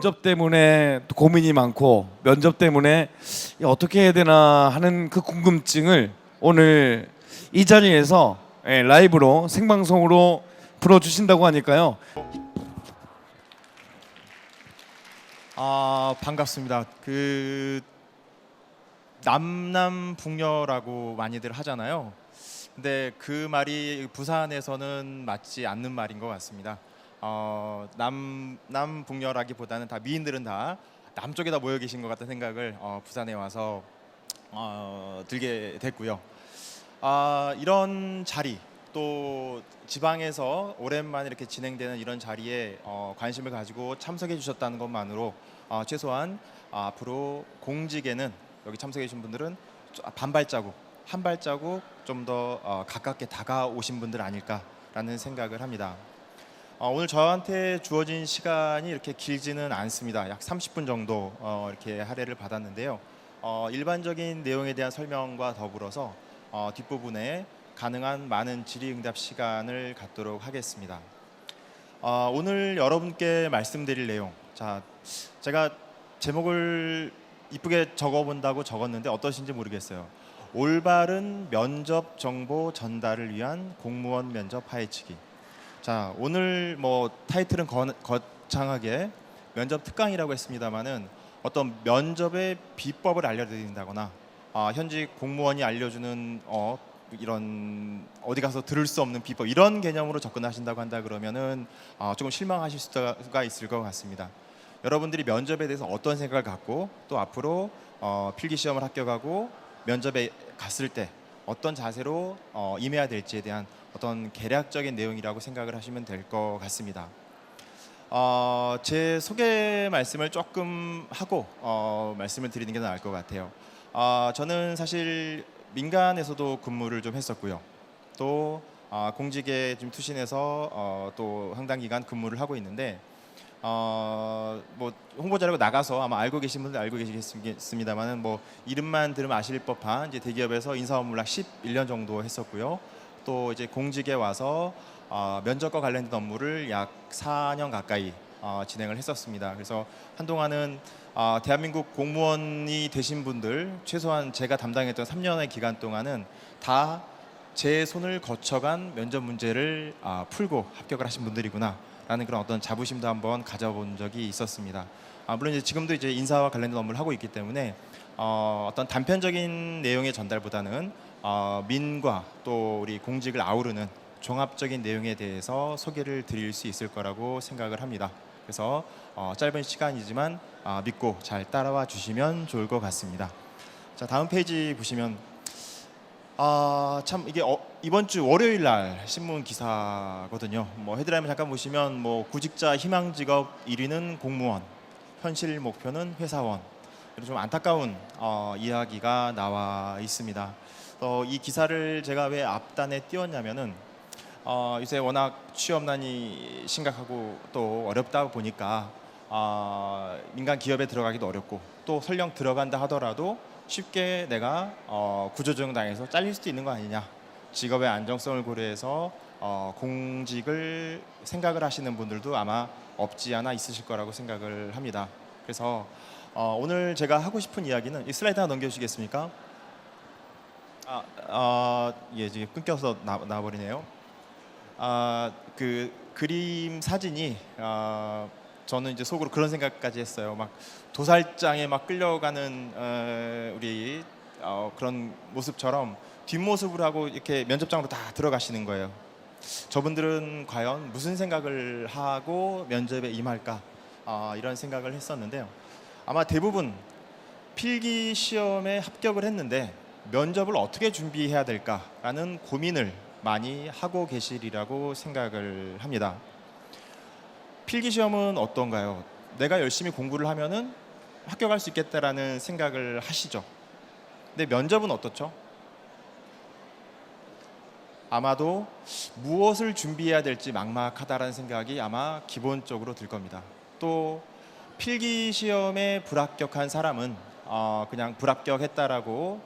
면접 때문에 또 고민이 많고 면접 때문에 어떻게 해야 되나 하는 그 궁금증을 오늘 이 자리에서 라이브로 생방송으로 풀어주신다고 하니까요. 반갑습니다. 남남북녀라고 많이들 하잖아요. 근데 그 말이 부산에서는 맞지 않는 말인 것 같습니다. 남북녀라기보다는 다 미인들은 다 남쪽에다 모여 계신 것 같다는 생각을 부산에 와서 들게 됐고요. 이런 자리, 또 지방에서 오랜만에 이렇게 진행되는 이런 자리에 관심을 가지고 참석해 주셨다는 것만으로 최소한 앞으로 공직에는 여기 참석해 주신 분들은 한 발자국 좀 더 가깝게 다가오신 분들 아닐까라는 생각을 합니다. 오늘 저한테 주어진 시간이 이렇게 길지는 않습니다. 약 30분 정도 이렇게 할애를 받았는데요. 일반적인 내용에 대한 설명과 더불어서 뒷부분에 가능한 많은 질의응답 시간을 갖도록 하겠습니다. 오늘 여러분께 말씀드릴 내용, 제가 제목을 이쁘게 적어본다고 적었는데 어떠신지 모르겠어요. 올바른 면접 정보 전달을 위한 공무원 면접 파헤치기. 오늘 타이틀은 거창하게 면접 특강이라고 했습니다만은 어떤 면접의 비법을 알려드린다거나 현직 공무원이 알려주는 이런 어디 가서 들을 수 없는 비법, 이런 개념으로 접근하신다고 한다 그러면은 조금 실망하실 수가 있을 것 같습니다. 여러분들이 면접에 대해서 어떤 생각을 갖고 또 앞으로 필기 시험을 합격하고 면접에 갔을 때 어떤 자세로 임해야 될지에 대한 어떤 개략적인 내용이라고 생각을 하시면 될 것 같습니다. 제 소개 말씀을 조금 하고 말씀을 드리는 게 나을 것 같아요. 저는 사실 민간에서도 근무를 좀 했었고요. 또 공직에 좀 투신해서 또 상당 기간 근무를 하고 있는데 홍보자라고 나가서 아마 알고 계신 분들 알고 계시겠습니다만은 이름만 들으면 아실 법한 이제 대기업에서 인사 업무를 약 11년 정도 했었고요. 또 이제 공직에 와서 면접과 관련된 업무를 약 4년 가까이 진행을 했었습니다. 그래서 한동안은 대한민국 공무원이 되신 분들 최소한 제가 담당했던 3년의 기간 동안은 다 제 손을 거쳐간 면접 문제를 풀고 합격을 하신 분들이구나 라는 그런 어떤 자부심도 한번 가져본 적이 있었습니다. 물론 이제 지금도 이제 인사와 관련된 업무를 하고 있기 때문에 어떤 단편적인 내용의 전달보다는 민과 또 우리 공직을 아우르는 종합적인 내용에 대해서 소개를 드릴 수 있을 거라고 생각을 합니다. 그래서 짧은 시간이지만 믿고 잘 따라와 주시면 좋을 것 같습니다. 다음 페이지 보시면 참 이게 이번 주 월요일 날 신문 기사거든요. 헤드라인을 잠깐 보시면 구직자 희망 직업 1위는 공무원, 현실 목표는 회사원. 이런 좀 안타까운 이야기가 나와 있습니다. 이 기사를 제가 왜 앞단에 띄웠냐면은 요새 워낙 취업난이 심각하고 또 어렵다 보니까 민간 기업에 들어가기도 어렵고 또 설령 들어간다 하더라도 쉽게 내가 구조조정 당해서 잘릴 수도 있는 거 아니냐, 직업의 안정성을 고려해서 공직을 생각을 하시는 분들도 아마 없지 않아 있으실 거라고 생각을 합니다. 그래서 오늘 제가 하고 싶은 이야기는 이 슬라이드 하나 넘겨주시겠습니까? 예, 지금 끊겨서 나와버리네요. 그 그림 사진이 저는 이제 속으로 그런 생각까지 했어요. 도살장에 끌려가는 우리 그런 모습처럼 뒷모습을 하고 이렇게 면접장으로 다 들어가시는 거예요. 저분들은 과연 무슨 생각을 하고 면접에 임할까 이런 생각을 했었는데요. 아마 대부분 필기 시험에 합격을 했는데 면접을 어떻게 준비해야 될까라는 고민을 많이 하고 계시리라고 생각을 합니다. 필기시험은 어떤가요? 내가 열심히 공부를 하면은 합격할 수 있겠다라는 생각을 하시죠. 근데 면접은 어떻죠? 아마도 무엇을 준비해야 될지 막막하다라는 생각이 아마 기본적으로 들 겁니다. 또 필기시험에 불합격한 사람은 그냥 불합격했다라고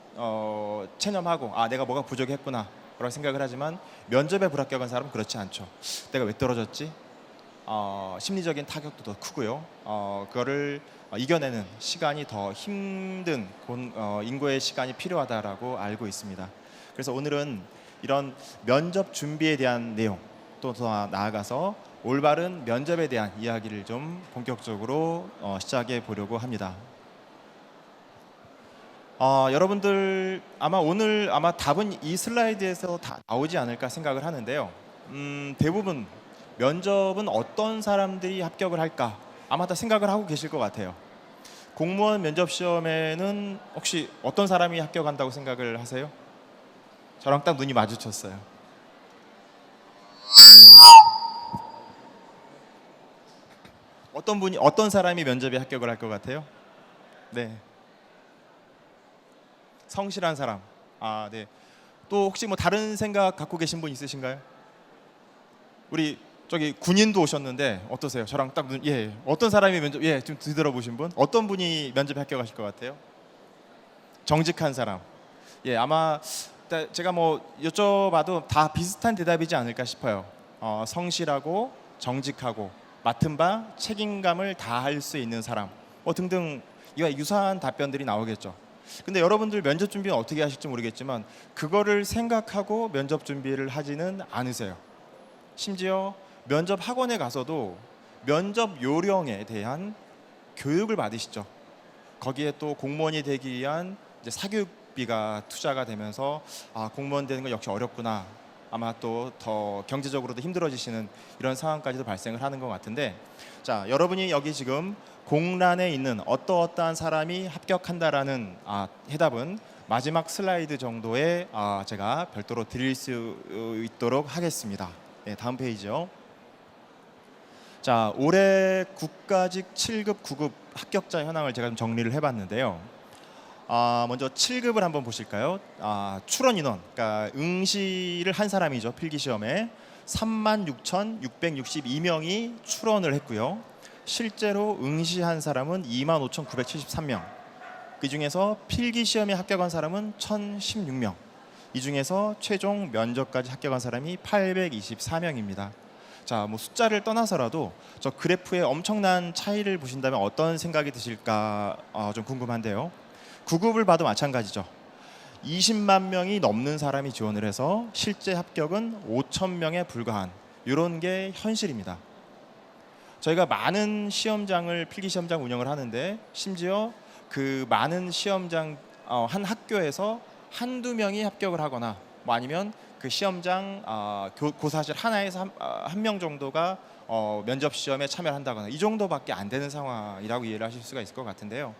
체념하고 내가 뭐가 부족했구나 라고 생각을 하지만 면접에 불합격한 사람은 그렇지 않죠. 내가 왜 떨어졌지? 심리적인 타격도 더 크고요. 그거를 이겨내는 시간이 더 힘든 인고의 시간이 필요하다라고 알고 있습니다. 그래서 오늘은 이런 면접 준비에 대한 내용, 또 더 나아가서 올바른 면접에 대한 이야기를 좀 본격적으로 시작해 보려고 합니다. 여러분들 오늘 답은 이 슬라이드에서 다 나오지 않을까 생각을 하는데요. 대부분 면접은 어떤 사람들이 합격을 할까 아마 다 생각을 하고 계실 것 같아요. 공무원 면접 시험에는 혹시 어떤 사람이 합격한다고 생각을 하세요? 저랑 딱 눈이 마주쳤어요. 어떤 사람이 면접에 합격을 할 것 같아요? 네. 성실한 사람. 네. 또 혹시 뭐 다른 생각 갖고 계신 분 있으신가요? 우리 저기 군인도 오셨는데 어떠세요? 저랑 딱 어떤 사람이 면접 좀 들어보신 분? 어떤 분이 면접에 합격하실 것 같아요? 정직한 사람. 아마 제가 뭐 여쭤봐도 다 비슷한 대답이지 않을까 싶어요. 성실하고 정직하고 맡은 바 책임감을 다할 수 있는 사람 뭐 등등 이와 유사한 답변들이 나오겠죠. 근데 여러분들 면접 준비는 어떻게 하실지 모르겠지만 그거를 생각하고 면접 준비를 하지는 않으세요. 심지어 면접 학원에 가서도 면접 요령에 대한 교육을 받으시죠. 거기에 또 공무원이 되기 위한 이제 사교육비가 투자가 되면서 공무원 되는 건 역시 어렵구나. 아마 또 더 경제적으로도 힘들어지시는 이런 상황까지도 발생을 하는 것 같은데, 자, 여러분이 여기 지금 공란에 있는 어떠한 사람이 합격한다라는 해답은 마지막 슬라이드 정도에 제가 별도로 드릴 수 있도록 하겠습니다. 다음 페이지요. 자, 올해 국가직 7급, 9급 합격자 현황을 제가 좀 정리를 해봤는데요. 먼저 7급을 한번 보실까요? 출원 인원, 그러니까 응시를 한 사람이죠. 필기시험에 36,662명이 출원을 했고요. 실제로 응시한 사람은 25,973명. 그 중에서 필기시험에 합격한 사람은 1,016명. 이 중에서 최종 면접까지 합격한 사람이 824명입니다. 자, 뭐 숫자를 떠나서라도 저 그래프에 엄청난 차이를 보신다면 어떤 생각이 드실까 좀 궁금한데요. 9급을 봐도 마찬가지죠. 20만 명이 넘는 사람이 지원을 해서 실제 합격은 5,000명에 불과한 이런 게 현실입니다. 저희가 많은 필기시험장 운영을 하는데 심지어 그 많은 시험장 한 학교에서 한두 명이 합격을 하거나 뭐 아니면 그 시험장 고사실 하나에서 한 명 정도가 면접 시험에 참여한다거나 이 정도밖에 안 되는 상황이라고 이해를 하실 수가 있을 것 같은데요.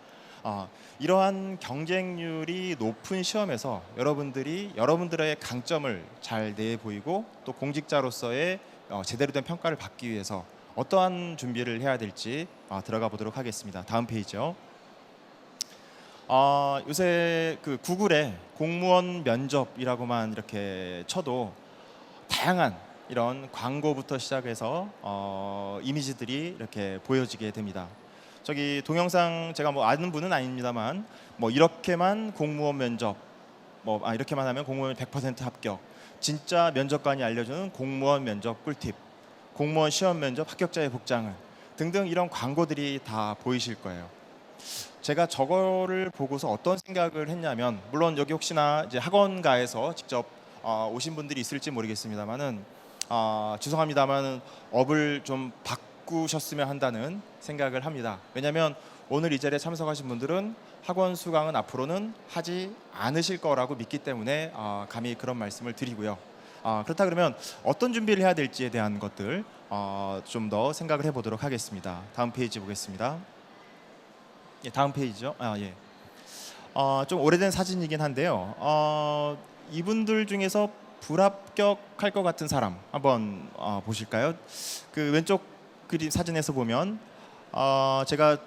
이러한 경쟁률이 높은 시험에서 여러분들의 강점을 잘 내보이고 또 공직자로서의 제대로 된 평가를 받기 위해서 어떠한 준비를 해야 될지 들어가 보도록 하겠습니다. 다음 페이지요. 요새 그 구글에 공무원 면접이라고만 이렇게 쳐도 다양한 이런 광고부터 시작해서 이미지들이 이렇게 보여지게 됩니다. 저기 동영상 제가 뭐 아는 분은 아닙니다만 뭐 이렇게만 공무원 면접 이렇게만 하면 공무원 100% 합격, 진짜 면접관이 알려주는 공무원 면접 꿀팁, 공무원 시험 면접 합격자의 복장은 등등 이런 광고들이 다 보이실 거예요. 제가 저거를 보고서 어떤 생각을 했냐면, 물론 여기 혹시나 이제 학원가에서 직접 오신 분들이 있을지 모르겠습니다만은 죄송합니다만 업을 좀 바꾸셨으면 한다는 생각을 합니다. 왜냐하면 오늘 이 자리에 참석하신 분들은 학원 수강은 앞으로는 하지 않으실 거라고 믿기 때문에 감히 그런 말씀을 드리고요. 그렇다 그러면 어떤 준비를 해야 될지에 대한 것들 좀 더 생각을 해보도록 하겠습니다. 다음 페이지 보겠습니다. 다음 페이지죠. 좀 오래된 사진이긴 한데요. 이분들 중에서 불합격할 것 같은 사람 한번 보실까요? 그 왼쪽 그림 사진에서 보면 제가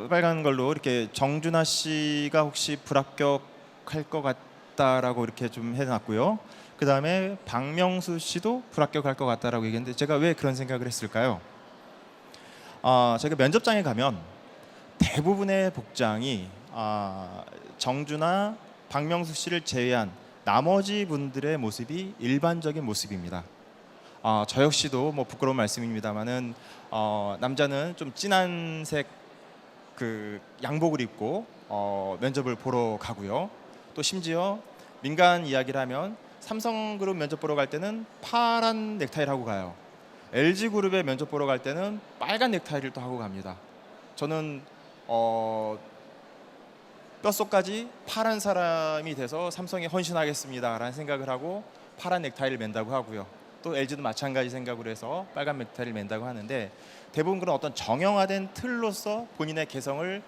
빨간 걸로 이렇게 정준하 씨가 혹시 불합격할 것 같다라고 이렇게 좀 해놨고요. 그 다음에 박명수 씨도 불합격할 것 같다라고 얘기했는데 제가 왜 그런 생각을 했을까요? 제가 면접장에 가면 대부분의 복장이 정준하, 박명수 씨를 제외한 나머지 분들의 모습이 일반적인 모습입니다. 저 역시도 뭐 부끄러운 말씀입니다만은 남자는 좀 진한 색 그 양복을 입고 면접을 보러 가고요. 또 심지어 민간 이야기를 하면 삼성그룹 면접 보러 갈 때는 파란 넥타이를 하고 가요. LG그룹에 면접 보러 갈 때는 빨간 넥타이를 또 하고 갑니다. 저는 뼛속까지 파란 사람이 돼서 삼성에 헌신하겠습니다라는 생각을 하고 파란 넥타이를 맨다고 하고요. 또 LG도 마찬가지 생각으로 해서 빨간 넥타이를 맨다고 하는데 대부분 그런 어떤 정형화된 틀로서 본인의 개성을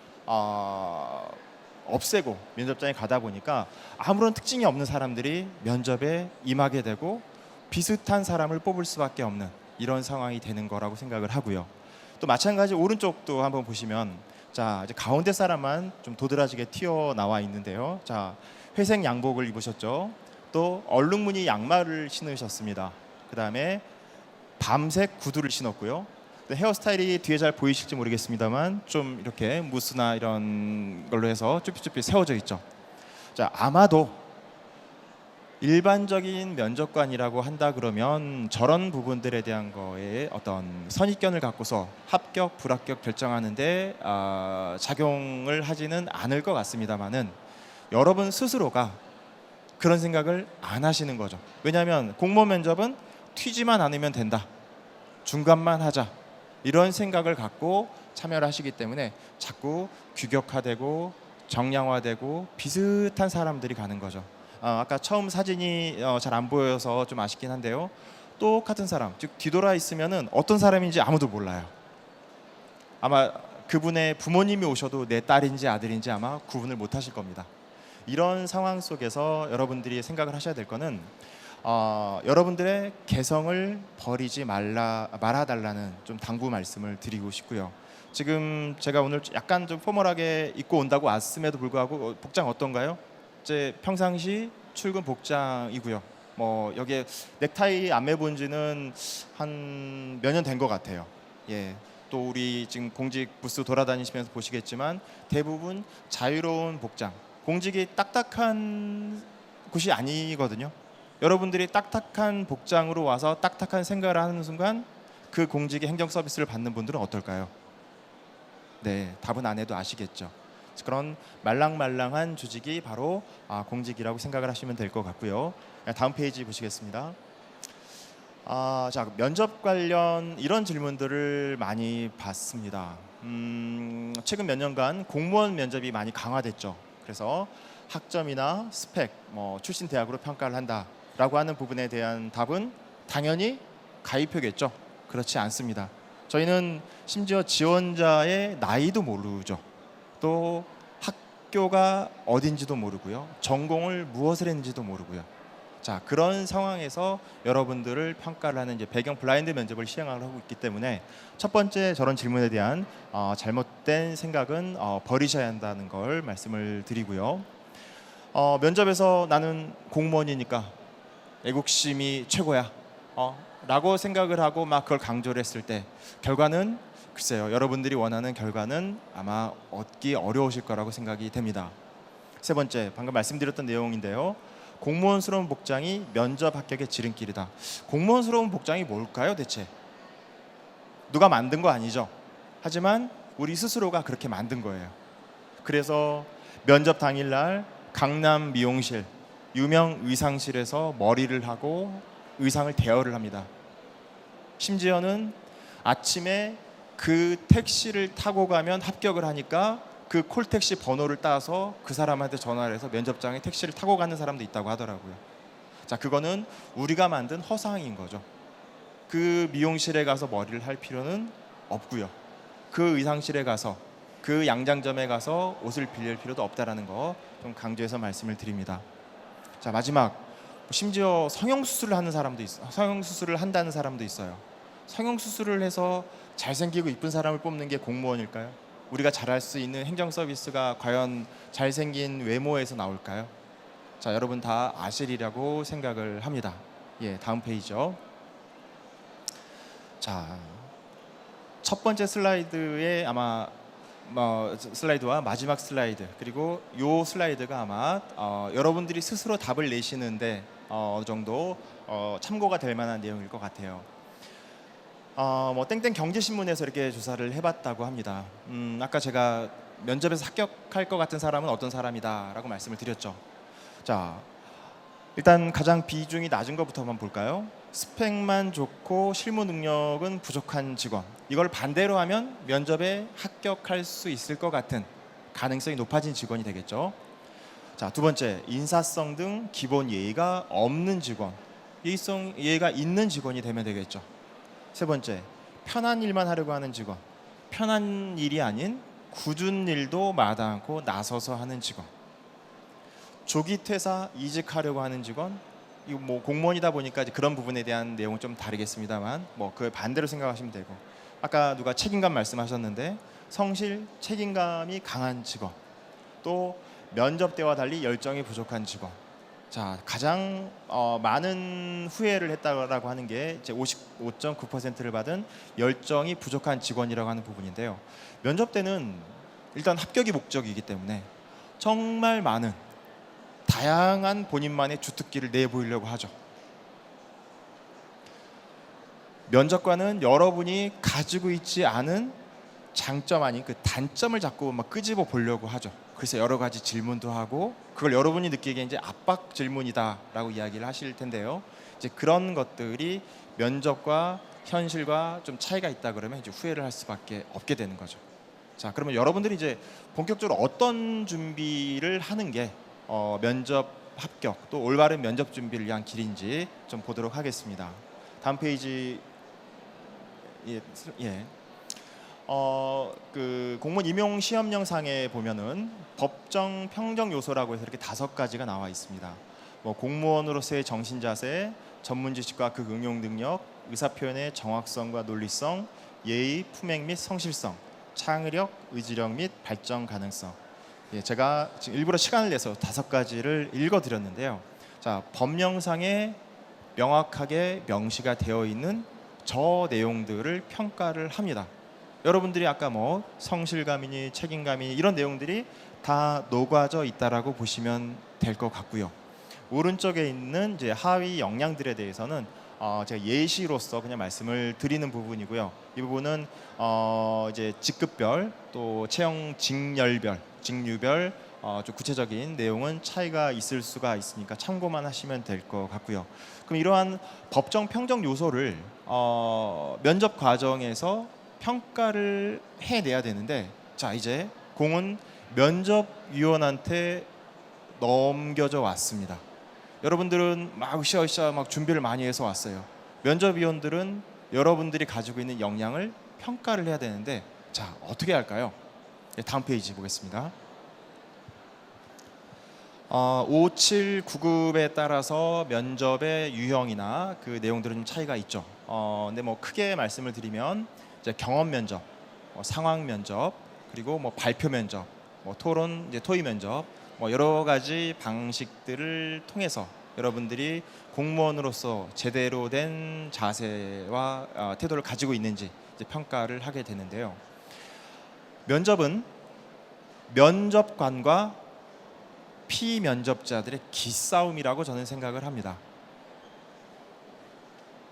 없애고 면접장에 가다 보니까 아무런 특징이 없는 사람들이 면접에 임하게 되고 비슷한 사람을 뽑을 수밖에 없는 이런 상황이 되는 거라고 생각을 하고요. 또 마찬가지 오른쪽도 한번 보시면 자 이제 가운데 사람만 좀 도드라지게 튀어나와 있는데요. 자 회색 양복을 입으셨죠. 또 얼룩무늬 양말을 신으셨습니다. 그 다음에 밤색 구두를 신었고요. 헤어스타일이 뒤에 잘 보이실지 모르겠습니다만 좀 이렇게 무스나 이런 걸로 해서 쭈삣쭈삣 세워져 있죠. 자 아마도 일반적인 면접관이라고 한다 그러면 저런 부분들에 대한 거에 어떤 선입견을 갖고서 합격 불합격 결정하는데 작용을 하지는 않을 것 같습니다만은 여러분 스스로가 그런 생각을 안 하시는 거죠. 왜냐하면 공무원 면접은 튀지만 않으면 된다. 중간만 하자. 이런 생각을 갖고 참여를 하시기 때문에 자꾸 규격화되고 정량화되고 비슷한 사람들이 가는 거죠. 아까 처음 사진이 잘 안 보여서 좀 아쉽긴 한데요. 똑같은 사람, 즉 뒤돌아 있으면은 어떤 사람인지 아무도 몰라요. 아마 그분의 부모님이 오셔도 내 딸인지 아들인지 아마 구분을 못 하실 겁니다. 이런 상황 속에서 여러분들이 생각을 하셔야 될 거는 여러분들의 개성을 버리지 말아달라는 좀 당부 말씀을 드리고 싶고요. 지금 제가 오늘 약간 좀 포멀하게 입고 온다고 왔음에도 불구하고 복장 어떤가요? 제 평상시 출근 복장이고요. 뭐 여기에 넥타이 안 매본 지는 한 몇 년 된 것 같아요. 예. 또 우리 지금 공직 부스 돌아다니시면서 보시겠지만 대부분 자유로운 복장. 공직이 딱딱한 곳이 아니거든요. 여러분들이 딱딱한 복장으로 와서 딱딱한 생각을 하는 순간 그 공직의 행정 서비스를 받는 분들은 어떨까요? 네, 답은 안 해도 아시겠죠. 그런 말랑말랑한 조직이 바로 공직이라고 생각을 하시면 될 것 같고요. 다음 페이지 보시겠습니다. 자, 면접 관련 이런 질문들을 많이 받습니다. 최근 몇 년간 공무원 면접이 많이 강화됐죠. 그래서 학점이나 스펙, 출신 대학으로 평가를 한다라고 하는 부분에 대한 답은 당연히 가입표겠죠. 그렇지 않습니다. 저희는 심지어 지원자의 나이도 모르죠. 또 학교가 어딘지도 모르고요. 전공을 무엇을 했는지도 모르고요. 자, 그런 상황에서 여러분들을 평가를 하는 이제 배경 블라인드 면접을 시행하고 있기 때문에 첫 번째 저런 질문에 대한 잘못된 생각은 버리셔야 한다는 걸 말씀을 드리고요. 면접에서 나는 공무원이니까 애국심이 최고야 라고 생각을 하고 막 그걸 강조를 했을 때 결과는 글쎄요, 여러분들이 원하는 결과는 아마 얻기 어려우실 거라고 생각이 됩니다. 세 번째, 방금 말씀드렸던 내용인데요. 공무원스러운 복장이 면접 합격의 지름길이다. 공무원스러운 복장이 뭘까요, 대체? 누가 만든 거 아니죠. 하지만 우리 스스로가 그렇게 만든 거예요. 그래서 면접 당일날 강남 미용실, 유명 의상실에서 머리를 하고 의상을 대여를 합니다. 심지어는 아침에 그 택시를 타고 가면 합격을 하니까 그 콜택시 번호를 따서 그 사람한테 전화를 해서 면접장에 택시를 타고 가는 사람도 있다고 하더라고요. 자, 그거는 우리가 만든 허상인 거죠. 그 미용실에 가서 머리를 할 필요는 없고요. 그 의상실에 가서 그 양장점에 가서 옷을 빌릴 필요도 없다라는 거 좀 강조해서 말씀을 드립니다. 자, 마지막, 심지어 성형수술을 하는 사람도 있어요. 성형수술을 한다는 사람도 있어요. 성형수술을 해서 잘생기고 이쁜 사람을 뽑는 게 공무원일까요? 우리가 잘할 수 있는 행정 서비스가 과연 잘생긴 외모에서 나올까요? 자, 여러분 다 아시리라고 생각을 합니다. 예, 다음 페이지죠. 자, 첫 번째 슬라이드에 아마 슬라이드와 마지막 슬라이드 그리고 요 슬라이드가 아마 여러분들이 스스로 답을 내시는데 어느 정도 참고가 될 만한 내용일 것 같아요. 뭐 땡땡 경제신문에서 이렇게 조사를 해봤다고 합니다. 아까 제가 면접에서 합격할 것 같은 사람은 어떤 사람이다라고 말씀을 드렸죠. 자, 일단 가장 비중이 낮은 것부터 한번 볼까요? 스펙만 좋고 실무 능력은 부족한 직원. 이걸 반대로 하면 면접에 합격할 수 있을 것 같은 가능성이 높아진 직원이 되겠죠. 자, 두 번째, 인사성 등 기본 예의가 없는 직원. 예의가 있는 직원이 되면 되겠죠. 세 번째, 편한 일만 하려고 하는 직원. 편한 일이 아닌 굳은 일도 마다 않고 나서서 하는 직원. 조기 퇴사, 이직하려고 하는 직원. 이거 뭐 공무원이다 보니까 이제 그런 부분에 대한 내용은 좀 다르겠습니다만, 뭐 그 반대로 생각하시면 되고. 아까 누가 책임감 말씀하셨는데 성실, 책임감이 강한 직원. 또 면접 때와 달리 열정이 부족한 직원. 자, 가장 많은 후회를 했다고 하는 게 이제 55.9%를 받은 열정이 부족한 직원이라고 하는 부분인데요. 면접 때는 일단 합격이 목적이기 때문에 정말 많은 다양한 본인만의 주특기를 내보이려고 하죠. 면접관은 여러분이 가지고 있지 않은 장점 아닌 그 단점을 자꾸 막 끄집어 보려고 하죠. 그래서 여러 가지 질문도 하고 그걸 여러분이 느끼기에 이제 압박 질문이다라고 이야기를 하실 텐데요. 이제 그런 것들이 면접과 현실과 좀 차이가 있다 그러면 이제 후회를 할 수밖에 없게 되는 거죠. 자, 그러면 여러분들이 이제 본격적으로 어떤 준비를 하는 게 면접 합격 또 올바른 면접 준비를 위한 길인지 좀 보도록 하겠습니다. 다음 페이지. 예. 그 공무원 임용 시험령상에 보면은 법정 평정 요소라고 해서 이렇게 5가지가 나와 있습니다. 뭐 공무원으로서의 정신 자세, 전문 지식과 그 응용 능력, 의사 표현의 정확성과 논리성, 예의, 품행 및 성실성, 창의력, 의지력 및 발전 가능성. 예, 제가 지금 일부러 시간을 내서 5가지를 읽어드렸는데요. 자, 법령상에 명확하게 명시가 되어 있는 저 내용들을 평가를 합니다. 여러분들이 아까 뭐 성실감이니 책임감이니 이런 내용들이 다 녹아져 있다라고 보시면 될 것 같고요. 오른쪽에 있는 이제 하위 역량들에 대해서는 제가 예시로서 그냥 말씀을 드리는 부분이고요. 이 부분은 이제 직급별 또 채용 직렬별, 직류별 좀 구체적인 내용은 차이가 있을 수가 있으니까 참고만 하시면 될 것 같고요. 그럼 이러한 법정 평정 요소를 면접 과정에서 평가를 해내야 되는데, 자, 이제 공은 면접위원한테 넘겨져 왔습니다. 여러분들은 막 으쌰으쌰 막 준비를 많이 해서 왔어요. 면접위원들은 여러분들이 가지고 있는 역량을 평가를 해야 되는데, 자, 어떻게 할까요? 다음 페이지 보겠습니다. 5799급에 따라서 면접의 유형이나 그 내용들은 좀 차이가 있죠. 근데 뭐 크게 말씀을 드리면 이제 경험 면접, 상황 면접, 그리고 뭐 발표 면접, 뭐 토론, 이제 토의 면접, 뭐 여러 가지 방식들을 통해서 여러분들이 공무원으로서 제대로 된 자세와 태도를 가지고 있는지 이제 평가를 하게 되는데요. 면접은 면접관과 피면접자들의 기싸움이라고 저는 생각을 합니다.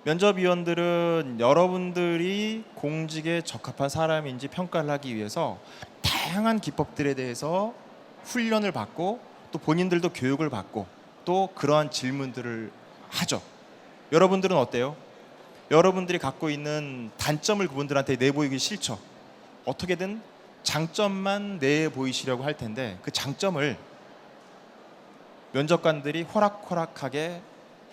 면접위원들은 여러분들이 공직에 적합한 사람인지 평가를 하기 위해서 다양한 기법들에 대해서 훈련을 받고 또 본인들도 교육을 받고 또 그러한 질문들을 하죠. 여러분들은 어때요? 여러분들이 갖고 있는 단점을 그분들한테 내보이기 싫죠. 어떻게든 장점만 내보이시려고 할 텐데 그 장점을 면접관들이 호락호락하게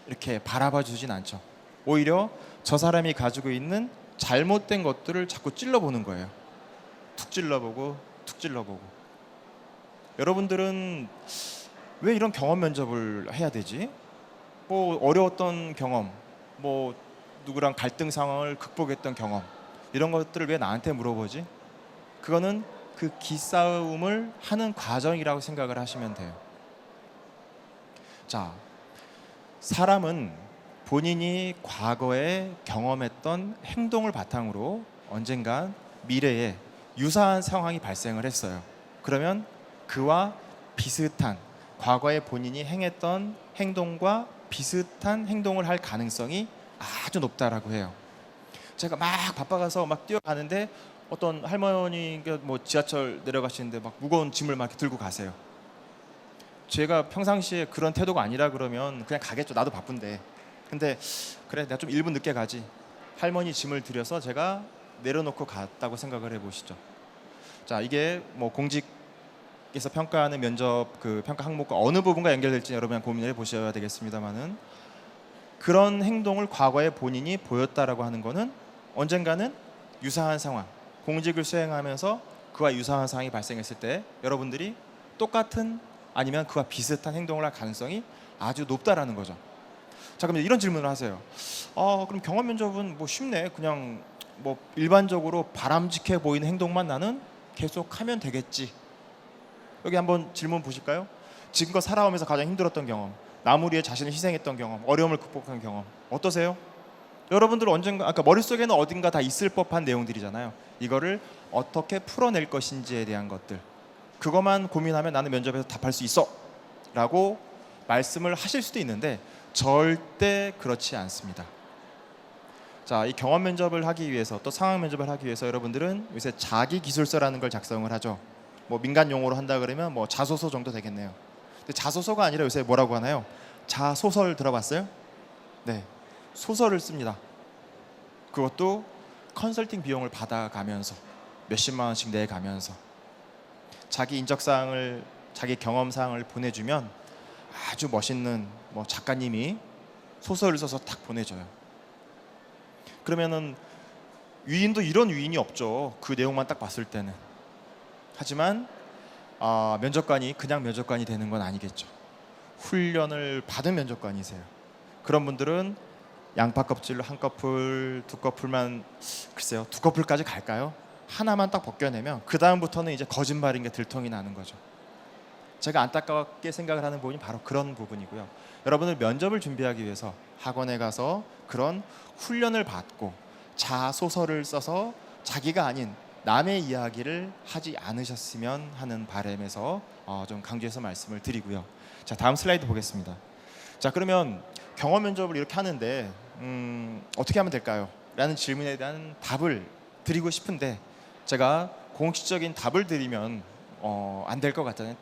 이렇게 바라봐 주진 않죠. 오히려 저 사람이 가지고 있는 잘못된 것들을 자꾸 찔러보는 거예요. 툭 찔러보고 툭 찔러보고. 여러분들은 왜 이런 경험 면접을 해야 되지? 뭐 어려웠던 경험, 뭐 누구랑 갈등 상황을 극복했던 경험, 이런 것들을 왜 나한테 물어보지? 그거는 그 기싸움을 하는 과정이라고 생각을 하시면 돼요. 자, 사람은 본인이 과거에 경험했던 행동을 바탕으로 언젠가 미래에 유사한 상황이 발생을 했어요. 그러면 그와 비슷한 과거에 본인이 행했던 행동과 비슷한 행동을 할 가능성이 아주 높다라고 해요. 제가 막 바빠가서 막 뛰어가는데 어떤 할머니가 뭐 지하철 내려가시는데 막 무거운 짐을 막 이렇게 들고 가세요. 제가 평상시에 그런 태도가 아니라 그러면 그냥 가겠죠. 나도 바쁜데. 근데 그래 내가 좀 1분 늦게 가지. 할머니 짐을 들여서 제가 내려놓고 갔다고 생각을 해보시죠. 자, 이게 뭐 공직에서 평가하는 면접 그 평가 항목과 어느 부분과 연결될지 여러분 고민을 해보셔야 되겠습니다만은, 그런 행동을 과거에 본인이 보였다라고 하는 거는 언젠가는 유사한 상황, 공직을 수행하면서 그와 유사한 상황이 발생했을 때 여러분들이 똑같은 아니면 그와 비슷한 행동을 할 가능성이 아주 높다라는 거죠. 자, 그럼 이런 질문을 하세요. 그럼 경험 면접은 뭐 쉽네. 그냥 뭐 일반적으로 바람직해 보이는 행동만 나는 계속 하면 되겠지. 여기 한번 질문 보실까요? 지금껏 살아오면서 가장 힘들었던 경험, 나무 위에 자신을 희생했던 경험, 어려움을 극복한 경험 어떠세요? 여러분들 언젠가 아까 머릿속에는 어딘가 다 있을 법한 내용들이잖아요. 이거를 어떻게 풀어낼 것인지에 대한 것들, 그것만 고민하면 나는 면접에서 답할 수 있어 라고 말씀을 하실 수도 있는데 절대 그렇지 않습니다. 자, 이 경험 면접을 하기 위해서 또 상황 면접을 하기 위해서 여러분들은 요새 자기 기술서라는 걸 작성을 하죠. 뭐 민간 용어로 한다 그러면 뭐 자소서 정도 되겠네요. 근데 자소서가 아니라 요새 뭐라고 하나요? 자소설 들어봤어요? 네, 소설을 씁니다. 그것도 컨설팅 비용을 받아가면서 몇십만 원씩 내가면서 자기 인적사항을, 자기 경험사항을 보내주면 아주 멋있는 뭐 작가님이 소설을 써서 딱 보내줘요. 그러면은 위인도 이런 위인이 없죠. 그 내용만 딱 봤을 때는. 하지만 면접관이 그냥 면접관이 되는 건 아니겠죠. 훈련을 받은 면접관이세요. 그런 분들은 양파 껍질로 한 커플, 두 커플만, 글쎄요, 두 커플까지 갈까요? 하나만 딱 벗겨내면 그 다음부터는 이제 거짓말인 게 들통이 나는 거죠. 제가 안타깝게 생각을 하는 부분이 바로 그런 부분이고요. 여러분들 면접을 준비하기 위해서 학원에 가서 그런 훈련을 받고 자소서를 써서 자기가 아닌 남의 이야기를 하지 않으셨으면 하는 바람에서 좀 강조해서 말씀을 드리고요. 자, 다음 슬라이드 보겠습니다. 자, 그러면 경험 면접을 이렇게 하는데 어떻게 하면 될까요? 라는 질문에 대한 답을 드리고 싶은데 제가 공식적인 답을 드리면 안 될 것 같다는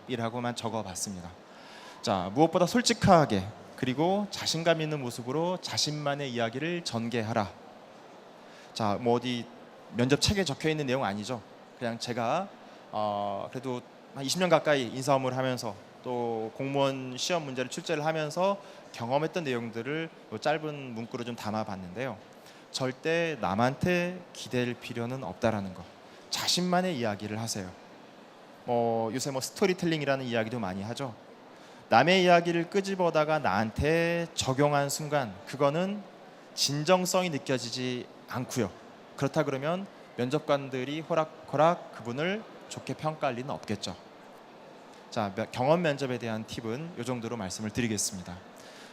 팁이라고만 적어봤습니다. 자, 무엇보다 솔직하게 그리고 자신감 있는 모습으로 자신만의 이야기를 전개하라. 자, 뭐 어디 면접 책에 적혀 있는 내용 아니죠. 그냥 제가 그래도 한 20년 가까이 인사 업무를 하면서 또 공무원 시험 문제를 출제를 하면서 경험했던 내용들을 짧은 문구로 좀 담아봤는데요. 절대 남한테 기댈 필요는 없다라는 거. 자신만의 이야기를 하세요. 요새 스토리텔링이라는 이야기도 많이 하죠. 남의 이야기를 끄집어다가 나한테 적용한 순간 그거는 진정성이 느껴지지 않고요. 그렇다 그러면 면접관들이 호락호락 그분을 좋게 평가할 리는 없겠죠. 자, 경험 면접에 대한 팁은 이 정도로 말씀을 드리겠습니다.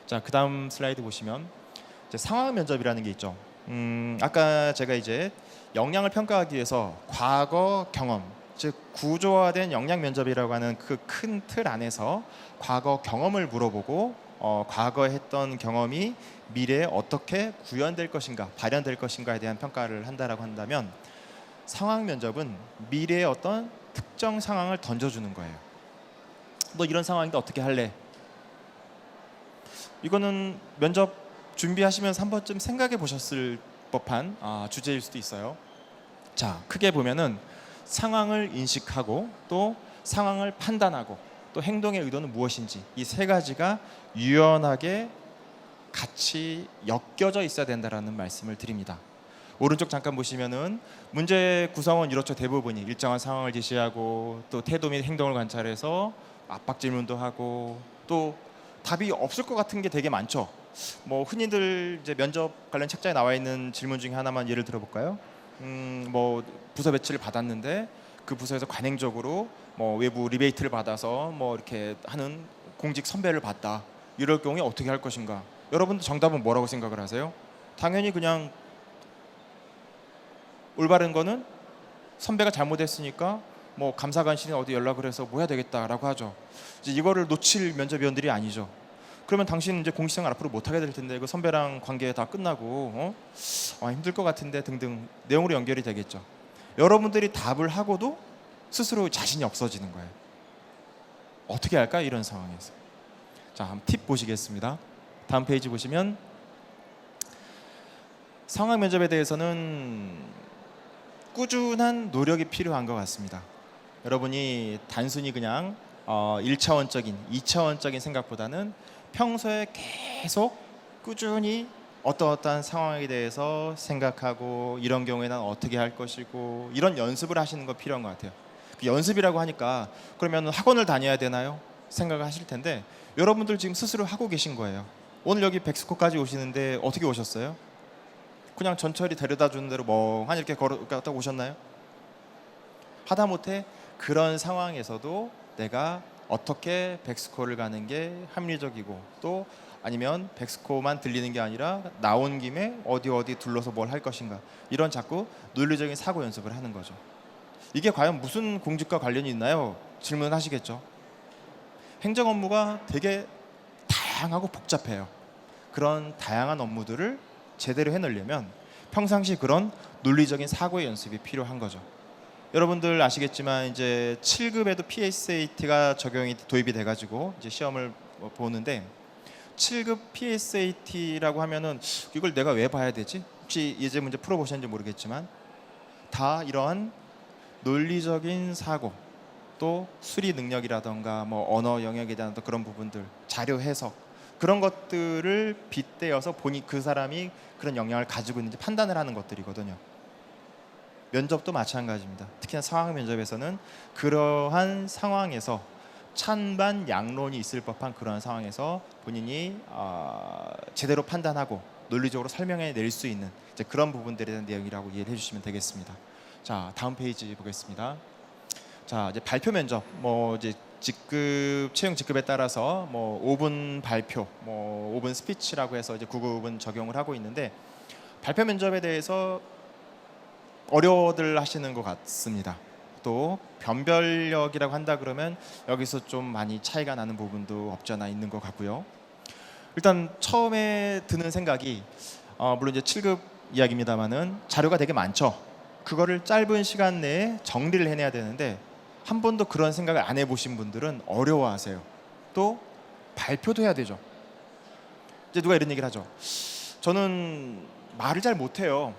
자, 그 다음 슬라이드 보시면 이제 상황 면접이라는 게 있죠. 아까 제가 이제 역량을 평가하기 위해서 과거 경험, 즉 구조화된 역량 면접이라고 하는 그 큰 틀 안에서 과거 경험을 물어보고 과거에 했던 경험이 미래에 어떻게 구현될 것인가, 발현될 것인가에 대한 평가를 한다라고 한다면, 상황 면접은 미래의 어떤 특정 상황을 던져주는 거예요. 너 이런 상황인데 어떻게 할래? 이거는 면접 준비하시면서 한 번쯤 생각해 보셨을 법한 주제일 수도 있어요. 자, 크게 보면은 상황을 인식하고 또 상황을 판단하고 또 행동의 의도는 무엇인지 이 세 가지가 유연하게 같이 엮여져 있어야 된다라는 말씀을 드립니다. 오른쪽 잠깐 보시면은 문제 구성은 이렇죠. 대부분이 일정한 상황을 제시하고 또 태도 및 행동을 관찰해서 압박 질문도 하고 또 답이 없을 것 같은 게 되게 많죠. 뭐 흔히들 이제 면접 관련 책자에 나와 있는 질문 중에 하나만 예를 들어볼까요? 뭐 부서 배치를 받았는데 그 부서에서 관행적으로 뭐 외부 리베이트를 받아서 뭐 이렇게 하는 공직 선배를 봤다. 이럴 경우에 어떻게 할 것인가? 여러분들 정답은 뭐라고 생각을 하세요? 당연히 그냥 올바른 거는 선배가 잘못했으니까 뭐 감사관실이나 어디 연락을 해서 뭐 해야 되겠다라고 하죠. 이제 이거를 놓칠 면접위원들이 아니죠. 그러면 당신 이제 공식생활 앞으로 못 하게 될 텐데 그 선배랑 관계 다 끝나고 힘들 것 같은데 등등 내용으로 연결이 되겠죠. 여러분들이 답을 하고도 스스로 자신이 없어지는 거예요. 어떻게 할까 이런 상황에서. 자, 한번 팁 보시겠습니다. 다음 페이지 보시면 상황 면접에 대해서는 꾸준한 노력이 필요한 것 같습니다. 여러분이 단순히 그냥 1차원적인, 2차원적인 생각보다는 평소에 계속 꾸준히 어떠한 상황에 대해서 생각하고 이런 경우에 난 어떻게 할 것이고 이런 연습을 하시는 거 필요한 것 같아요. 그 연습이라고 하니까 그러면 학원을 다녀야 되나요? 생각을 하실 텐데 여러분들 지금 스스로 하고 계신 거예요. 오늘 여기 백스코까지 오시는데 어떻게 오셨어요? 그냥 전철이 데려다 주는 대로 멍하니 이렇게 걸어갔다 오셨나요? 하다못해 그런 상황에서도 내가 어떻게 백스코를 가는 게 합리적이고 또 아니면 백스코만 들리는 게 아니라 나온 김에 어디 둘러서 뭘 할 것인가 이런 자꾸 논리적인 사고 연습을 하는 거죠. 이게 과연 무슨 공직과 관련이 있나요? 질문하시겠죠. 행정 업무가 되게 다양하고 복잡해요. 그런 다양한 업무들을 제대로 해내려면 평상시 그런 논리적인 사고의 연습이 필요한 거죠. 여러분들 아시겠지만 이제 7급에도 PSAT가 도입이 돼가지고 이제 시험을 보는데 7급 PSAT라고 하면은 이걸 내가 왜 봐야 되지? 혹시 예제 문제 풀어보셨는지 모르겠지만 다 이러한 논리적인 사고 또 수리 능력이라던가 뭐 언어 영역에 대한 그런 부분들 자료 해석 그런 것들을 빗대어서 보니 그 사람이 그런 역량을 가지고 있는지 판단을 하는 것들이거든요. 면접도 마찬가지입니다. 특히나 상황 면접에서는 그러한 상황에서 찬반 양론이 있을 법한 그러한 상황에서 본인이 제대로 판단하고 논리적으로 설명해 낼 수 있는 이제 그런 부분들에 대한 내용이라고 이해를 해주시면 되겠습니다. 자, 다음 페이지 보겠습니다. 자, 이제 발표 면접 뭐 이제 채용 직급에 따라서 뭐 5분 발표, 뭐 5분 스피치라고 해서 이제 9급은 적용을 하고 있는데 발표 면접에 대해서 어려워들 하시는 것 같습니다. 또 변별력이라고 한다 그러면 여기서 좀 많이 차이가 나는 부분도 없지 않아 있는 것 같고요. 일단 처음에 드는 생각이 물론 이제 7급 이야기입니다만은 자료가 되게 많죠. 그거를 짧은 시간 내에 정리를 해내야 되는데 한 번도 그런 생각을 안 해보신 분들은 어려워하세요. 또 발표도 해야 되죠. 이제 누가 이런 얘기를 하죠. 저는 말을 잘 못해요.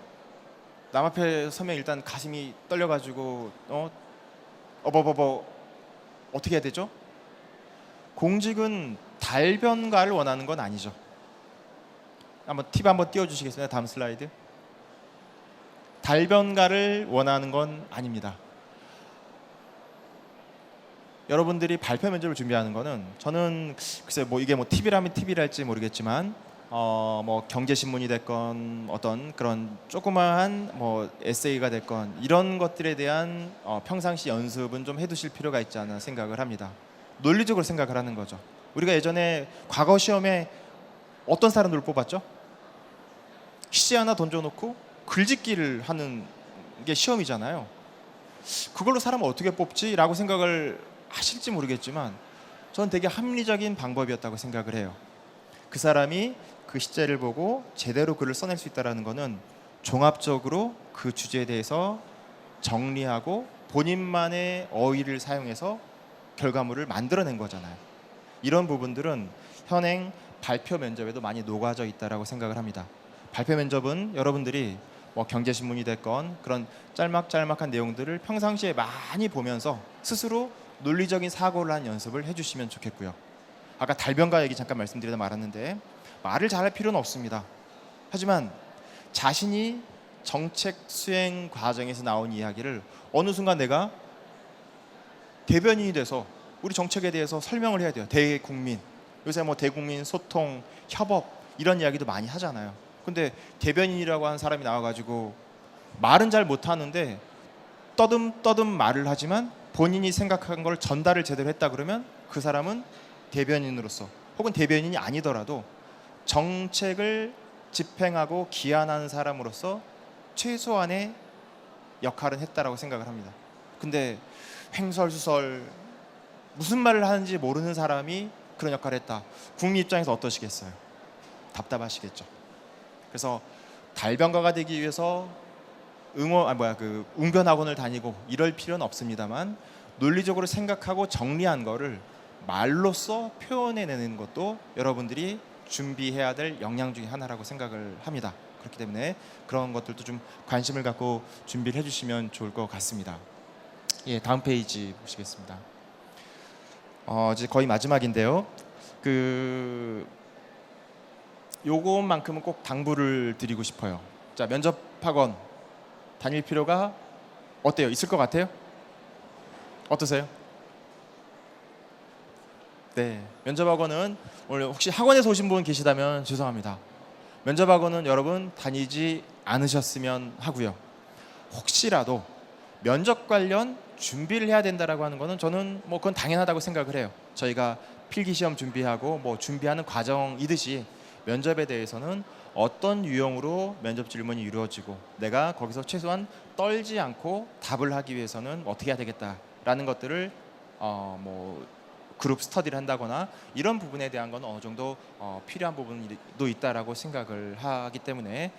남 앞에 서면 일단 가슴이 떨려가지고 어떻게 해야 되죠? 공직은 달변가를 원하는 건 아니죠. 팁 한번 띄워주시겠습니다. 다음 슬라이드. 달변가를 원하는 건 아닙니다. 여러분들이 발표 면접을 준비하는 거는 저는 글쎄 뭐 이게 뭐 팁이라면 팁이랄지 모르겠지만 뭐 경제신문이 됐건 어떤 그런 조그마한 뭐 에세이가 됐건 이런 것들에 대한 평상시 연습은 좀 해두실 필요가 있지 않나 생각을 합니다. 논리적으로 생각을 하는 거죠. 우리가 예전에 과거 시험에 어떤 사람들을 뽑았죠? 시제 하나 던져놓고 글짓기를 하는 게 시험이잖아요. 그걸로 사람을 어떻게 뽑지? 라고 생각을 하실지 모르겠지만 저는 되게 합리적인 방법이었다고 생각을 해요. 그 사람이 그 시제를 보고 제대로 글을 써낼 수 있다는 것은 종합적으로 그 주제에 대해서 정리하고 본인만의 어휘를 사용해서 결과물을 만들어낸 거잖아요. 이런 부분들은 현행 발표 면접에도 많이 녹아져 있다고 생각을 합니다. 발표 면접은 여러분들이 뭐 경제신문이 됐건 그런 짤막짤막한 내용들을 평상시에 많이 보면서 스스로 논리적인 사고를 한 연습을 해주시면 좋겠고요. 아까 달변가 얘기 잠깐 말씀드리다 말았는데 말을 잘할 필요는 없습니다. 하지만 자신이 정책 수행 과정에서 나온 이야기를 어느 순간 내가 대변인이 돼서 우리 정책에 대해서 설명을 해야 돼요. 대국민. 요새 뭐 대국민 소통, 협업 이런 이야기도 많이 하잖아요. 근데 대변인이라고 하는 사람이 나와가지고 말은 잘 못하는데 떠듬떠듬 말을 하지만 본인이 생각한 걸 전달을 제대로 했다 그러면 그 사람은 대변인으로서 혹은 대변인이 아니더라도 정책을 집행하고 기한하는 사람으로서 최소한의 역할은 했다라고 생각을 합니다. 근데 횡설수설 무슨 말을 하는지 모르는 사람이 그런 역할을 했다. 국민 입장에서 어떠시겠어요? 답답하시겠죠. 그래서 달변가가 되기 위해서 웅변학원을 다니고 이럴 필요는 없습니다만 논리적으로 생각하고 정리한 거를 말로써 표현해내는 것도 여러분들이 준비해야 될 역량 중에 하나라고 생각을 합니다. 그렇기 때문에 그런 것들도 좀 관심을 갖고 준비를 해주시면 좋을 것 같습니다. 예, 다음 페이지 보시겠습니다. 이제 거의 마지막인데요. 요것만큼은 꼭 당부를 드리고 싶어요. 자, 면접학원 다닐 필요가 어때요? 있을 것 같아요? 어떠세요? 네, 면접학원은 오늘 혹시 학원에서 오신 분 계시다면 죄송합니다. 면접학원은 여러분 다니지 않으셨으면 하고요. 혹시라도 면접 관련 준비를 해야 된다라고 하는 거는 저는 뭐 그건 당연하다고 생각을 해요. 저희가 필기시험 준비하고 뭐 준비하는 과정이듯이 면접에 대해서는 어떤 유형으로 면접 질문이 이루어지고 내가 거기서 최소한 떨지 않고 답을 하기 위해서는 어떻게 해야 되겠다라는 것들을 뭐 그룹 스터디를 한다거나 이런 부분에 대한 건 어느 정도 필요한 부분도 있다라고 생각을 하기 때문에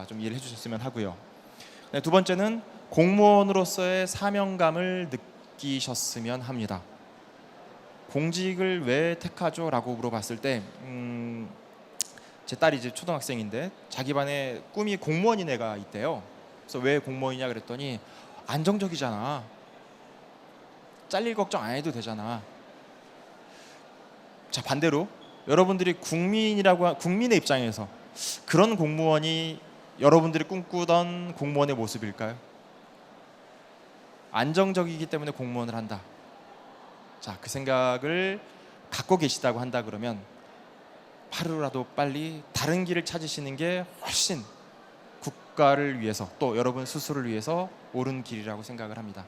좀 이해를 해주셨으면 하고요. 네, 두 번째는 공무원으로서의 사명감을 느끼셨으면 합니다. 공직을 왜 택하죠? 라고 물어봤을 때 제 딸이 이제 초등학생인데 자기 반에 꿈이 공무원인 애가 있대요. 그래서 왜 공무원이냐 그랬더니 안정적이잖아. 잘릴 걱정 안 해도 되잖아. 자, 반대로 여러분들이 국민의 입장에서 그런 공무원이 여러분들이 꿈꾸던 공무원의 모습일까요? 안정적이기 때문에 공무원을 한다. 자, 그 생각을 갖고 계시다고 한다 그러면 하루라도 빨리 다른 길을 찾으시는 게 훨씬 국가를 위해서 또 여러분 스스로를 위해서 옳은 길이라고 생각을 합니다.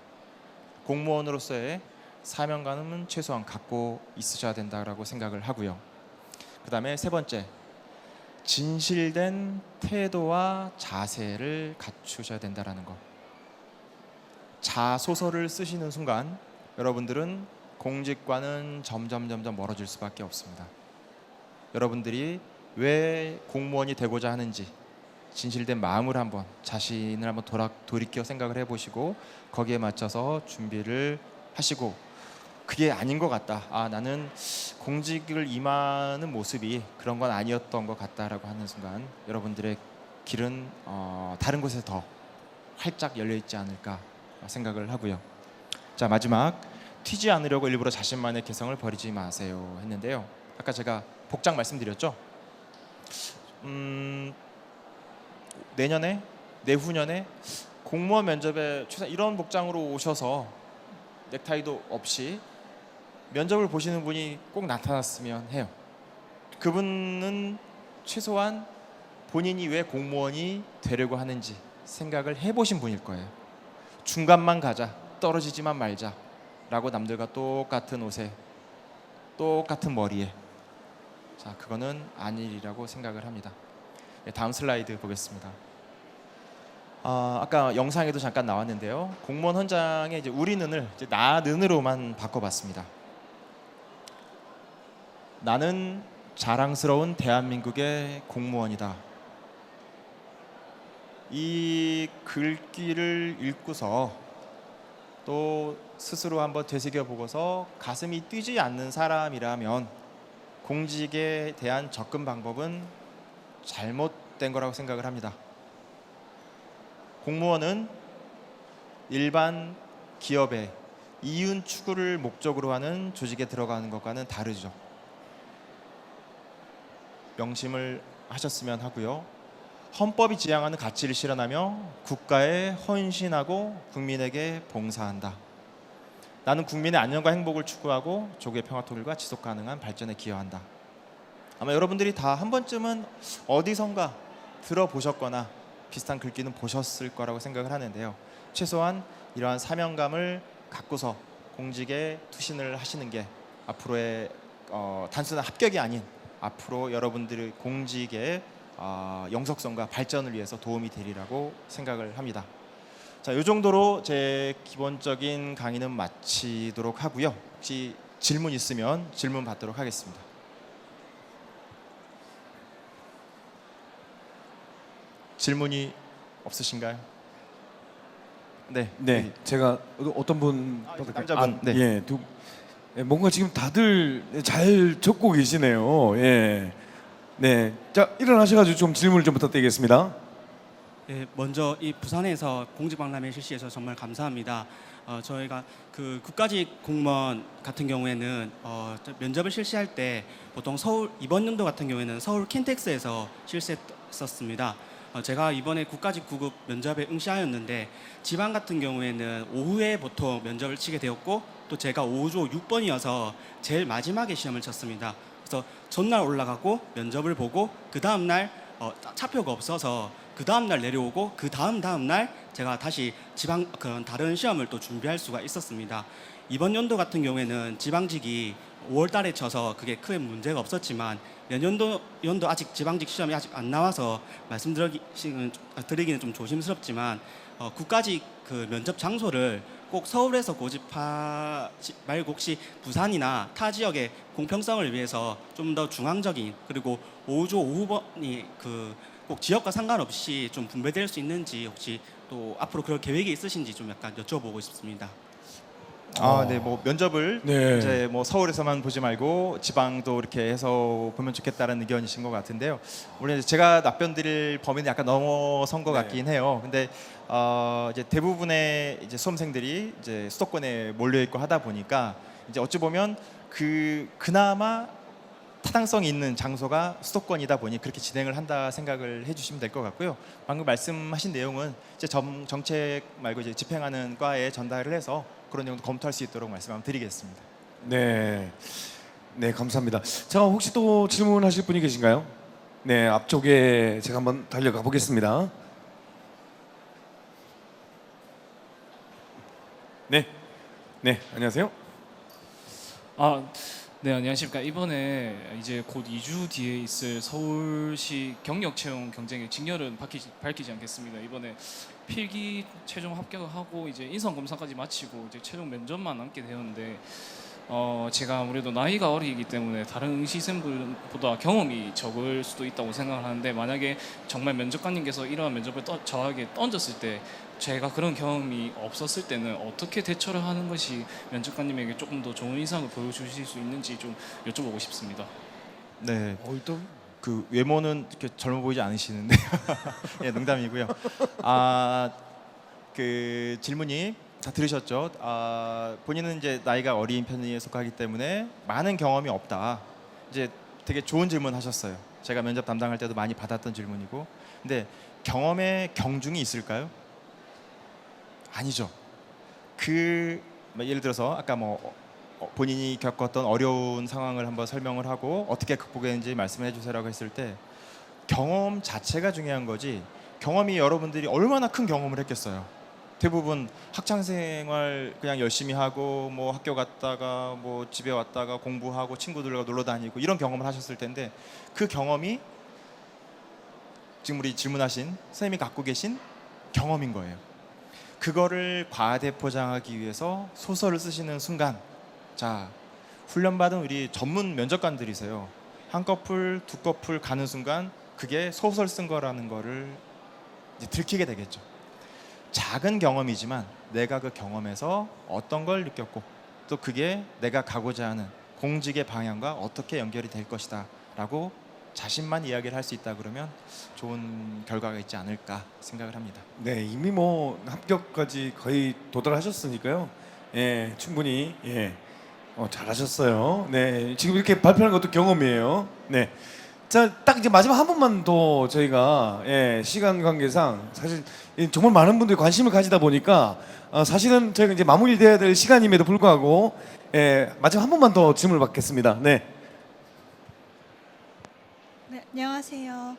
공무원으로서의 사명감은 최소한 갖고 있으셔야 된다라고 생각을 하고요. 그 다음에 세 번째, 진실된 태도와 자세를 갖추셔야 된다라는 것. 자소서를 쓰시는 순간 여러분들은 공직과는 점점 멀어질 수밖에 없습니다. 여러분들이 왜 공무원이 되고자 하는지 진실된 마음을 한번 자신을 한번 돌이켜 생각을 해보시고 거기에 맞춰서 준비를 하시고 그게 아닌 것 같다. 나는 공직을 임하는 모습이 그런 건 아니었던 것 같다라고 하는 순간 여러분들의 길은 다른 곳에서 더 활짝 열려 있지 않을까 생각을 하고요. 자, 마지막 튀지 않으려고 일부러 자신만의 개성을 버리지 마세요 했는데요. 아까 제가 복장 말씀드렸죠. 내후년에 공무원 면접에 최소한 이런 복장으로 오셔서 넥타이도 없이 면접을 보시는 분이 꼭 나타났으면 해요. 그분은 최소한 본인이 왜 공무원이 되려고 하는지 생각을 해보신 분일 거예요. 중간만 가자, 떨어지지만 말자 라고 남들과 똑같은 옷에 똑같은 머리에, 자, 그거는 아니라고 생각을 합니다. 네, 다음 슬라이드 보겠습니다. 아까 영상에도 잠깐 나왔는데요. 공무원 헌장에 이제 우리는을 이제 나는으로만 바꿔봤습니다. 나는 자랑스러운 대한민국의 공무원이다. 이 글귀를 읽고서 또 스스로 한번 되새겨 보고서 가슴이 뛰지 않는 사람이라면 공직에 대한 접근 방법은 잘못된 거라고 생각을 합니다. 공무원은 일반 기업의 이윤 추구를 목적으로 하는 조직에 들어가는 것과는 다르죠. 명심을 하셨으면 하고요. 헌법이 지향하는 가치를 실현하며 국가에 헌신하고 국민에게 봉사한다. 나는 국민의 안녕과 행복을 추구하고 조국의 평화 통일과 지속 가능한 발전에 기여한다. 아마 여러분들이 다 한 번쯤은 어디선가 들어보셨거나 비슷한 글귀는 보셨을 거라고 생각을 하는데요. 최소한 이러한 사명감을 갖고서 공직에 투신을 하시는 게 앞으로의 단순한 합격이 아닌 앞으로 여러분들의 공직의 영속성과 발전을 위해서 도움이 되리라고 생각을 합니다. 자, 이 정도로 제 기본적인 강의는 마치도록 하고요. 혹시 질문 있으면 질문 받도록 하겠습니다. 질문이 없으신가요? 네. 네, 제가 어떤 분 남자분. 네. 예, 뭔가 지금 다들 잘 적고 계시네요. 예, 네, 자 일어나셔가지고 좀 질문을 좀 부탁드리겠습니다. 네, 먼저 이 부산에서 공직박람회 실시해서 정말 감사합니다. 저희가 그 국가직 공무원 같은 경우에는 면접을 실시할 때 보통 서울 이번 연도 같은 경우에는 서울 킨텍스에서 실시했었습니다. 제가 이번에 국가직 9급 면접에 응시하였는데 지방 같은 경우에는 오후에 보통 면접을 치게 되었고 또 제가 오후조 6번이어서 제일 마지막에 시험을 쳤습니다. 그래서 전날 올라가고 면접을 보고 그 다음 날 차표가 없어서 그 다음 날 내려오고 그 다음 날 제가 다시 지방 그런 다른 시험을 또 준비할 수가 있었습니다. 이번 연도 같은 경우에는 지방직이 5월 달에 쳐서 그게 크게 문제가 없었지만 연도 아직 지방직 시험이 아직 안 나와서 말씀드리기는 좀 조심스럽지만 국가직 그 면접 장소를 꼭 서울에서 고집하지 말고 혹시 부산이나 타 지역의 공평성을 위해서 좀 더 중앙적인 그리고 오후조 오후번이 그 꼭 지역과 상관없이 좀 분배될 수 있는지 혹시 또 앞으로 그럴 계획이 있으신지 좀 약간 여쭤보고 싶습니다. 네, 뭐 면접을 이제 뭐 서울에서만 보지 말고 지방도 이렇게 해서 보면 좋겠다는 의견이신 것 같은데요. 물론 이제 제가 답변 드릴 범위는 약간 넘어선 것 같긴 해요. 근데 이제 대부분의 이제 수험생들이 이제 수도권에 몰려 있고 하다 보니까 이제 어찌 보면 그나마 타당성이 있는 장소가 수도권이다 보니 그렇게 진행을 한다 생각을 해주시면 될 것 같고요. 방금 말씀하신 내용은 이제 정책 말고 이제 집행하는 과에 전달을 해서 그런 내용도 검토할 수 있도록 말씀 한번 드리겠습니다. 네, 네 감사합니다. 자 혹시 또 질문하실 분이 계신가요? 네, 앞쪽에 제가 한번 달려가 보겠습니다. 네, 네 안녕하세요. 네, 안녕하십니까. 이번에 이제 곧 2주 뒤에 있을 서울시 경력 채용 경쟁의 직렬은 밝히지 않겠습니다. 이번에 필기 최종 합격을 하고 이제 인성 검사까지 마치고 이제 최종 면접만 남게 되었는데 제가 아무래도 나이가 어리기 때문에 다른 응시생분보다 경험이 적을 수도 있다고 생각을 하는데 만약에 정말 면접관님께서 이러한 면접을 저에게 던졌을 때 제가 그런 경험이 없었을 때는 어떻게 대처를 하는 것이 면접관님에게 조금 더 좋은 인상을 보여주실 수 있는지 좀 여쭤보고 싶습니다. 네. 그 외모는 이렇게 젊어 보이지 않으시는데 예, 농담이고요. 그 질문이 다 들으셨죠? 본인은 이제 나이가 어린 편에 속하기 때문에 많은 경험이 없다. 이제 되게 좋은 질문 하셨어요. 제가 면접 담당할 때도 많이 받았던 질문이고. 근데 경험에 경중이 있을까요? 아니죠. 예를 들어서 아까 뭐 본인이 겪었던 어려운 상황을 한번 설명을 하고 어떻게 극복했는지 말씀해 주세요라고 했을 때 경험 자체가 중요한 거지 경험이 여러분들이 얼마나 큰 경험을 했겠어요. 대부분 학창 생활 그냥 열심히 하고 뭐 학교 갔다가 뭐 집에 왔다가 공부하고 친구들과 놀러 다니고 이런 경험을 하셨을 텐데 그 경험이 지금 우리 질문하신 선생님이 갖고 계신 경험인 거예요. 그거를 과대포장하기 위해서 소설을 쓰시는 순간 자, 훈련받은 우리 전문 면접관들이세요. 한 커플, 두 커플 가는 순간 그게 소설 쓴 거라는 거를 이제 들키게 되겠죠. 작은 경험이지만 내가 그 경험에서 어떤 걸 느꼈고 또 그게 내가 가고자 하는 공직의 방향과 어떻게 연결이 될 것이다 라고 자신만 이야기를 할 수 있다 그러면 좋은 결과가 있지 않을까 생각을 합니다. 네, 이미 뭐 합격까지 거의 도달하셨으니까요. 예, 충분히 잘하셨어요. 네, 지금 이렇게 발표하는 것도 경험이에요. 네, 자, 딱 이제 마지막 한 번만 더 저희가 시간 관계상 사실 정말 많은 분들이 관심을 가지다 보니까 사실은 저희가 이제 마무리돼야 될 시간임에도 불구하고 마지막 한 번만 더 질문을 받겠습니다. 네. 네, 안녕하세요.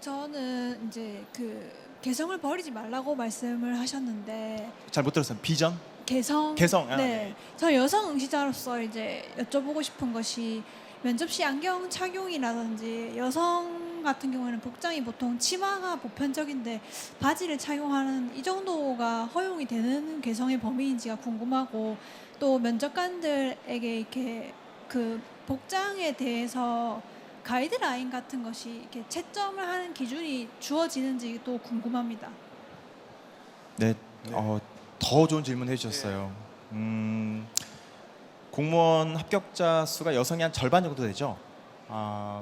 저는 이제 그 개성을 버리지 말라고 말씀을 하셨는데 잘 못 들었어요. 비전? 개성. 네. 네. 저 여성 응시자로서 이제 여쭤보고 싶은 것이 면접 시 안경 착용이라든지 여성 여성 같은 경우에는 복장이 보통 치마가 보편적인데 바지를 착용하는 이 정도가 허용이 되는 개성의 범위인지가 궁금하고, 또 면접관들에게 이렇게 그 복장에 대해서 가이드라인 같은 것이 이렇게 채점을 하는 기준이 주어지는지 또 궁금합니다. 네, 더 좋은 질문 해주셨어요. 공무원 합격자 수가 여성이 한 절반 정도 되죠.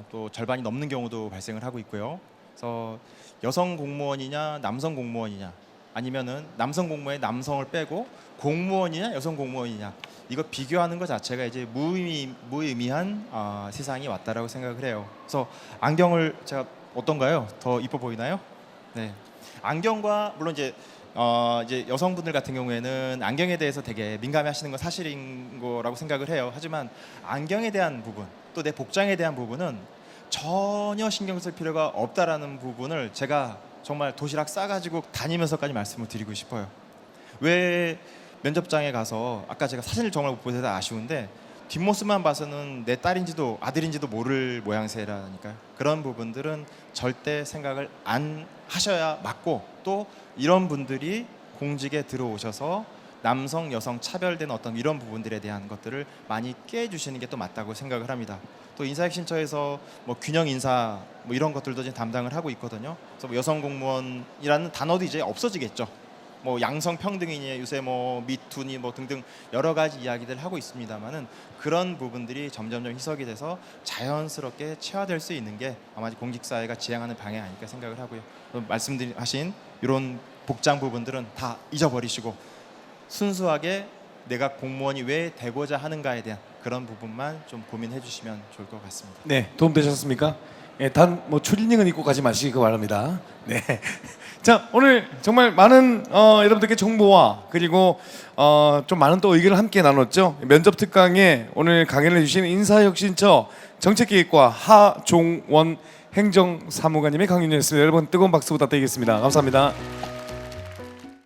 또 절반이 넘는 경우도 발생을 하고 있고요. 그래서 여성 공무원이냐 남성 공무원이냐, 아니면은 남성 공무원에 남성을 빼고 공무원이냐 여성 공무원이냐, 이거 비교하는 것 자체가 이제 무의미한 세상이 왔다라고 생각을 해요. 그래서 안경을 제가 어떤가요? 더 이뻐 보이나요? 네, 안경과 물론 이제 여성분들 같은 경우에는 안경에 대해서 되게 민감해하시는 건 사실인 거라고 생각을 해요. 하지만 안경에 대한 부분, 또 내 복장에 대한 부분은 전혀 신경 쓸 필요가 없다라는 부분을 제가 정말 도시락 싸가지고 다니면서까지 말씀을 드리고 싶어요. 왜 면접장에 가서 아까 제가 사진을 정말 못 보셔서 아쉬운데 뒷모습만 봐서는 내 딸인지도 아들인지도 모를 모양새라니까요. 그런 부분들은 절대 생각을 안 하셔야 맞고, 또 이런 분들이 공직에 들어오셔서 남성 여성 차별된 어떤 이런 부분들에 대한 것들을 많이 깨주시는 게 또 맞다고 생각을 합니다. 또 인사혁신처에서 뭐 균형 인사 뭐 이런 것들도 지금 담당을 하고 있거든요. 그래서 뭐 여성 공무원이라는 단어도 이제 없어지겠죠. 뭐 양성 평등이니 요새 뭐 미투니 뭐 등등 여러 가지 이야기들 하고 있습니다만은, 그런 부분들이 점점점 희석이 돼서 자연스럽게 체화될 수 있는 게 아마 공직사회가 지향하는 방향 아닐까 생각을 하고요. 말씀하신 이런 복장 부분들은 다 잊어버리시고 순수하게 내가 공무원이 왜 되고자 하는가에 대한 그런 부분만 좀 고민해 주시면 좋을 것 같습니다. 네, 도움 되셨습니까? 예, 단 뭐 추리닝은 입고 가지 마시기 바랍니다. 네. 자, 오늘 정말 많은 여러분들께 정보와 그리고 좀 많은 또 의견을 함께 나눴죠. 면접 특강에 오늘 강연을 해주신 인사혁신처 정책기획과 하종원 행정사무관님의 강연이었습니다. 여러분 뜨거운 박수 부탁드리겠습니다. 감사합니다.